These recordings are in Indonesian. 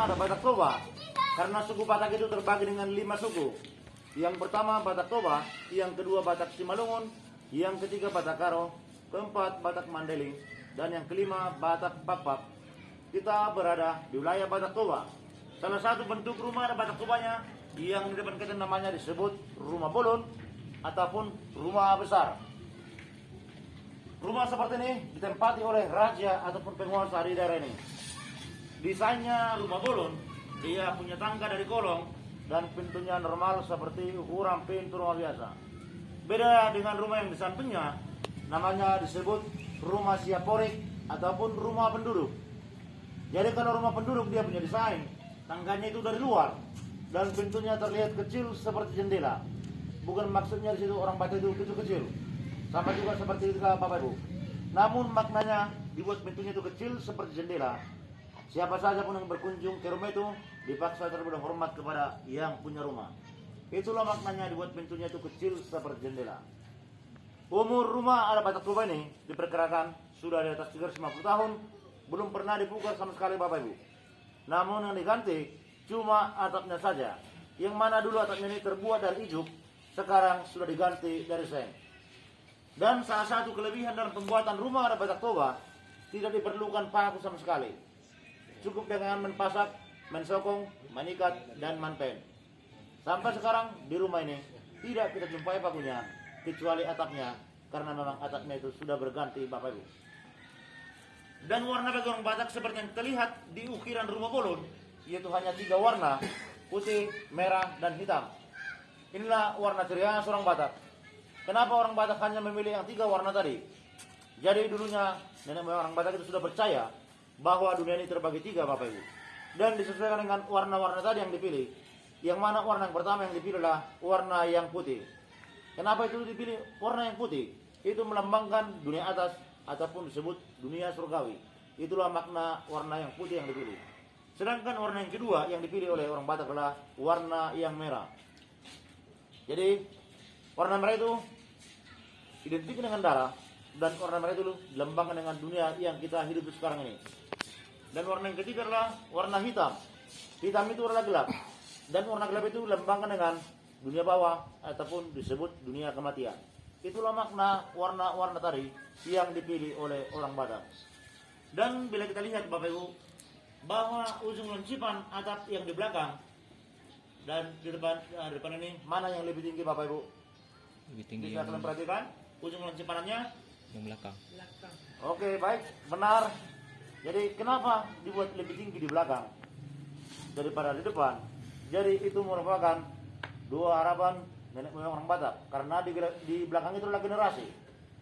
rumah ada Batak Toba. Karena suku Batak itu terbagi dengan 5 suku. Yang pertama Batak Toba, yang kedua Batak Simalungun, yang ketiga Batak Karo, keempat Batak Mandailing, dan yang kelima Batak Pakpak. Kita berada di wilayah Batak Toba. Salah satu bentuk rumah ada Batak Tobanya yang di depan kita namanya disebut rumah bolon ataupun rumah besar. Rumah seperti ini ditempati oleh raja ataupun penguasa di daerah ini. Desainnya rumah bolon, dia punya tangga dari kolong dan pintunya normal seperti ukuran pintu rumah biasa. Beda dengan rumah yang di sampingnya, namanya disebut rumah siaporik ataupun rumah penduduk. Jadi kalau rumah penduduk dia punya desain, tangganya itu dari luar dan pintunya terlihat kecil seperti jendela. Bukan maksudnya di situ orang Batak itu kecil-kecil. Sama juga seperti itu Bapak Ibu. Namun maknanya dibuat pintunya itu kecil seperti jendela. Siapa saja pun yang berkunjung ke rumah itu dipaksa terlebih dahulu hormat kepada yang punya rumah. Itulah maknanya dibuat pintunya itu kecil seperti jendela. Umur rumah ada Batak Toba ini diperkirakan sudah di atas 350 tahun, belum pernah dipugar sama sekali Bapak Ibu. Namun yang diganti cuma atapnya saja. Yang mana dulu atapnya ini terbuat dari ijuk, sekarang sudah diganti dari seng. Dan salah satu kelebihan dalam pembuatan rumah ada Batak Toba, tidak diperlukan paku sama sekali. Cukup dengan menpasak, mensokong, manikat, dan manpen. Sampai sekarang di rumah ini tidak kita jumpai pakunya, kecuali atapnya, karena memang atapnya itu sudah berganti Bapak Ibu. Dan warna bagi orang Batak seperti yang terlihat di ukiran rumah bolon, yaitu hanya 3 warna, putih, merah, dan hitam. Inilah warna ciri khas orang Batak. Kenapa orang Batak hanya memilih yang 3 warna tadi? Jadi dulunya nenek moyang orang Batak itu sudah percaya bahwa dunia ini terbagi 3 Bapak Ibu. Dan disesuaikan dengan warna-warna tadi yang dipilih. Yang mana warna yang pertama yang dipilih adalah warna yang putih. Kenapa itu dipilih warna yang putih? Itu melambangkan dunia atas ataupun disebut dunia surgawi. Itulah makna warna yang putih yang dipilih. Sedangkan warna yang kedua yang dipilih oleh orang Batak adalah warna yang merah. Jadi warna merah itu identik dengan darah, dan warna merah itu dilambangkan dengan dunia yang kita hidup sekarang ini. Dan warna yang ketiga adalah warna hitam. Hitam itu adalah gelap, dan warna gelap itu dilambangkan dengan dunia bawah ataupun disebut dunia kematian. Itulah makna warna-warna tadi yang dipilih oleh orang Batak. Dan bila kita lihat Bapak Ibu, bahwa ujung lancipan atap yang di belakang dan di depan ini mana yang lebih tinggi Bapak Ibu? Lebih tinggi bisa kalian perhatikan ujung lancipanannya yang belakang. Oke, baik, benar. Jadi kenapa dibuat lebih tinggi di belakang daripada di depan? Jadi itu merupakan 2 harapan nenek moyang orang Batak. Karena di belakang itu adalah generasi,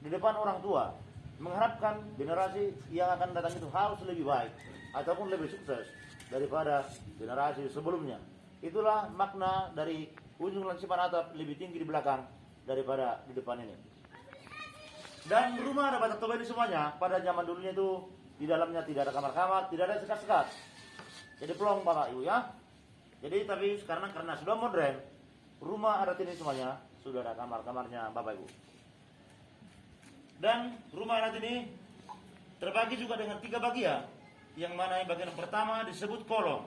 di depan orang tua, mengharapkan generasi yang akan datang itu harus lebih baik ataupun lebih sukses daripada generasi sebelumnya. Itulah makna dari ujung lancipan atap lebih tinggi di belakang daripada di depan ini. Dan rumah ada Batak Toba ini semuanya pada zaman dulunya itu di dalamnya tidak ada kamar-kamar, tidak ada sekat-sekat. Jadi pelong Bapak Ibu ya. Jadi tapi sekarang karena sudah modern, rumah adat ini semuanya sudah ada kamar-kamarnya Bapak Ibu. Dan rumah adat ini terbagi juga dengan 3 bagian. Yang mana yang bagian yang pertama disebut kolong.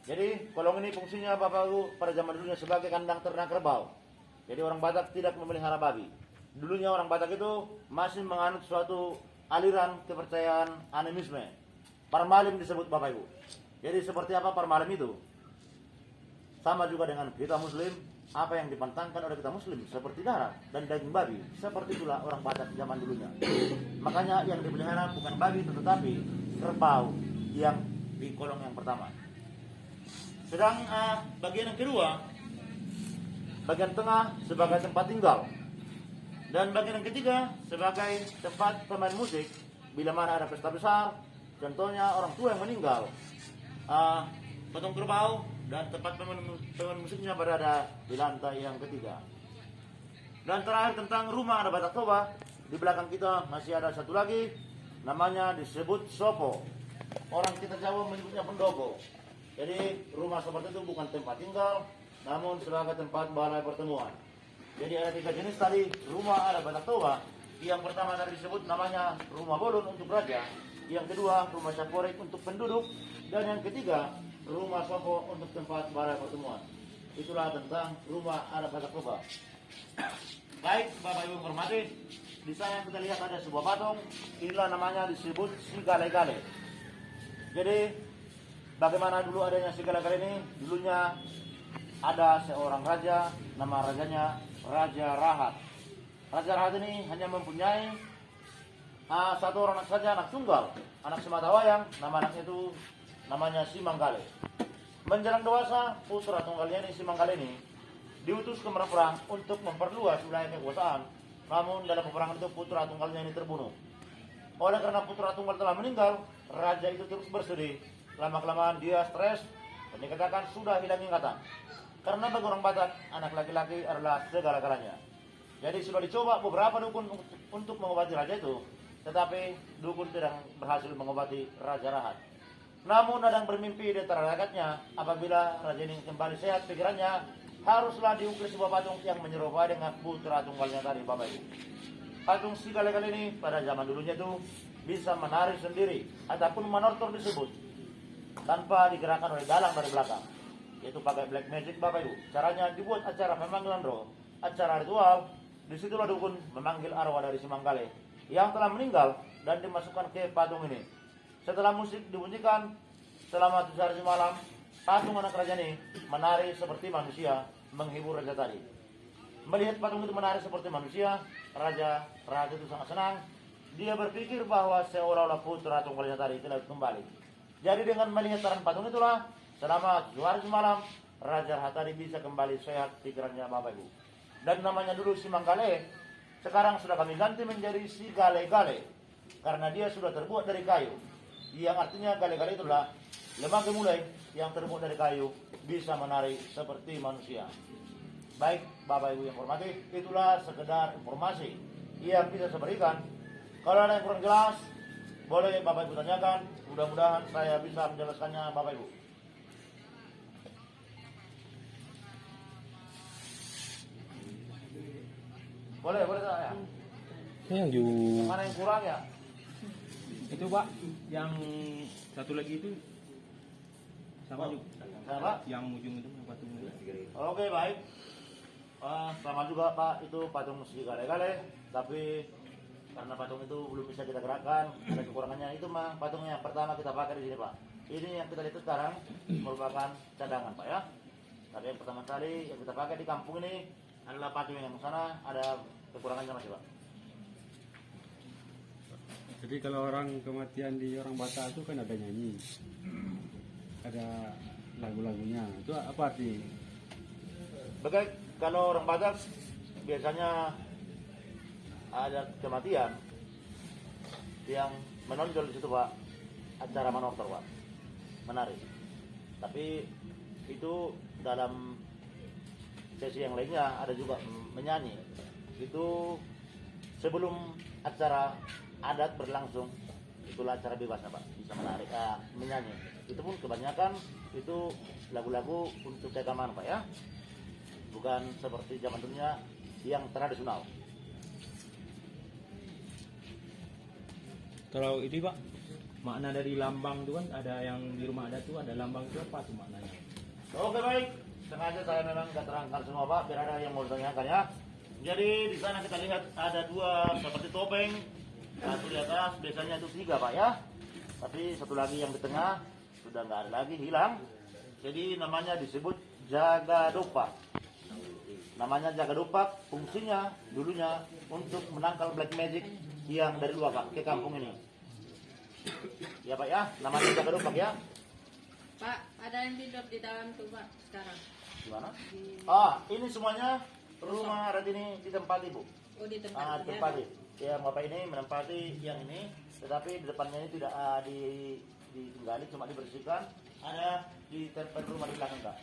Jadi kolong ini fungsinya Bapak Ibu pada zaman dulunya sebagai kandang ternak kerbau. Jadi orang Batak tidak memelihara babi. Dulunya orang Batak itu masih menganut suatu aliran kepercayaan animisme. Parmalim disebut Bapak Ibu. Jadi seperti apa parmalim itu? Sama juga dengan kita Muslim, apa yang dipantangkan oleh kita Muslim seperti darah dan daging babi. Seperti itulah orang Batak zaman dulunya. Makanya yang dipelihara bukan babi tetapi kerbau yang di kolong yang pertama. Sedang bagian yang kedua, bagian tengah sebagai tempat tinggal, dan bagian yang ketiga sebagai tempat pemain musik bila mana ada pesta besar, contohnya orang tua yang meninggal, potong kerbau, dan tempat pemain musiknya berada di lantai yang ketiga. Dan terakhir tentang rumah ada Batak Toba, di belakang kita masih ada satu lagi, namanya disebut sopo. Orang kita Jawa menyebutnya pendopo. Jadi rumah seperti itu bukan tempat tinggal, namun sebagai tempat balai pertemuan. Jadi ada 3 jenis tadi rumah ada Batak Toba. Yang pertama tadi disebut namanya rumah bolon untuk raja. Yang kedua, rumah Saporik untuk penduduk. Dan yang ketiga, rumah Soko untuk tempat balai pertemuan. Itulah tentang rumah adat Batak Toba. Baik, Bapak Ibu hormati, di sana kita lihat ada sebuah patung. Inilah namanya disebut si Gale-Gale. Jadi, bagaimana dulu adanya si Gale-Gale ini? Dulunya ada seorang raja, nama rajanya Raja Rahat. Raja Rahat ini hanya mempunyai satu orang anak saja, anak tunggal, anak sematawayang. Nama anaknya itu namanya Si Manggale. Menjelang dewasa, putra tunggalnya ini Si Manggale ini diutus ke medan perang untuk memperluas wilayah kekuasaan. Namun dalam peperangan itu putra tunggalnya ini terbunuh. Oleh karena putra tunggal telah meninggal, raja itu terus bersedih. Lama-kelamaan dia stres dan dikatakan sudah hilang ingatan. Karena bagi orang Batak, anak laki-laki adalah segala-galanya. Jadi sudah dicoba beberapa dukun untuk mengobati raja itu, tetapi dukun tidak berhasil mengobati Raja Rahat. Namun Dadang bermimpi di antara rakyatnya, apabila raja ini kembali sehat pikirannya, haruslah diukir sebuah patung yang menyerupai dengan putra tunggalnya tadi, Bapak Ibu. Patung si Gale-Gale ini pada zaman dulunya itu bisa menari sendiri ataupun manortor disebut tanpa digerakkan oleh dalang dari belakang, yaitu pakai black magic, Bapak Ibu. Caranya dibuat acara pemanggilan roh, acara ritual. Disitulah dukun memanggil arwah dari Si Manggale yang telah meninggal dan dimasukkan ke patung ini. Setelah musik dibunyikan selama 7 hari semalam, patung anak raja ini menari seperti manusia menghibur raja tadi. Melihat patung itu menari seperti manusia, Raja itu sangat senang. Dia berpikir bahwa seolah-olah putra tunggalnya tadi telah kembali. Jadi dengan melihat taran patung itulah, selama 7 hari semalam, Raja tadi bisa kembali sehat pikirannya, Bapak Ibu. Dan namanya dulu Si Manggale, sekarang sudah kami ganti menjadi Si Gale-Gale, karena dia sudah terbuat dari kayu. Yang artinya Gale-Gale itulah lemah gemulai yang terbuat dari kayu, bisa menari seperti manusia. Baik, Bapak Ibu yang hormati, itulah sekedar informasi yang bisa saya berikan. Kalau ada yang kurang jelas, boleh Bapak Ibu tanyakan. Mudah-mudahan saya bisa menjelaskannya, Bapak Ibu. Boleh saya. Yang ju Mana yang kurang ya? Itu Pak, yang satu lagi itu sama juga. Sama? Yang ujung itu patung itu. Oke, baik. Sama juga Pak, itu patung Si Gale-Gale. Tapi karena patung itu belum bisa kita gerakkan, ada kekurangannya. Itu mah patungnya yang pertama kita pakai di sini, Pak. Ini yang kita lihat sekarang merupakan cadangan, Pak ya. Tapi yang pertama kali yang kita pakai di kampung ini adalah patung yang sana, ada kekurangannya masih, Pak. Jadi kalau orang kematian di orang Batak itu kan ada nyanyi, ada lagu-lagunya. Itu apa arti? Baik, kalau orang Batak biasanya ada kematian yang menonjol di situ, Pak, acara manortor, Pak, menari. Tapi itu dalam sesi yang lainnya ada juga menyanyi. Itu sebelum acara adat berlangsung, itulah acara bebas, Pak, bisa menari, menyanyi. Itu pun kebanyakan itu lagu-lagu untuk keagamaan, Pak ya, bukan seperti zaman dunia yang tradisional. Kalau itu Pak, makna dari lambang itu kan ada yang di rumah adat itu ada lambang itu apa tuh maknanya? Oke, baik, sengaja saya memang nggak terangkan semua, Pak, biar ada yang mau ditanyakan ya. Jadi di sana kita lihat ada dua seperti topeng, satu di atas, biasanya itu 3, Pak ya. Tapi satu lagi yang di tengah sudah nggak ada lagi, hilang. Jadi namanya disebut Jaga Dopak. Namanya Jaga Dopak, fungsinya dulunya untuk menangkal black magic yang dari luar, Pak, ke kampung ini. Ya Pak ya, namanya Jaga Dopak ya. Pak, ada yang tidur di dalam tuh Pak sekarang. Gimana? Ini semuanya rumah adat ini ditempati, Bu. Oh, di tempat Ditempati. Ya, Bapak ini menempati yang ini, tetapi di depannya ini tidak ditinggali, cuma dibersihkan. Ada di tempat rumah di belakang, Kak.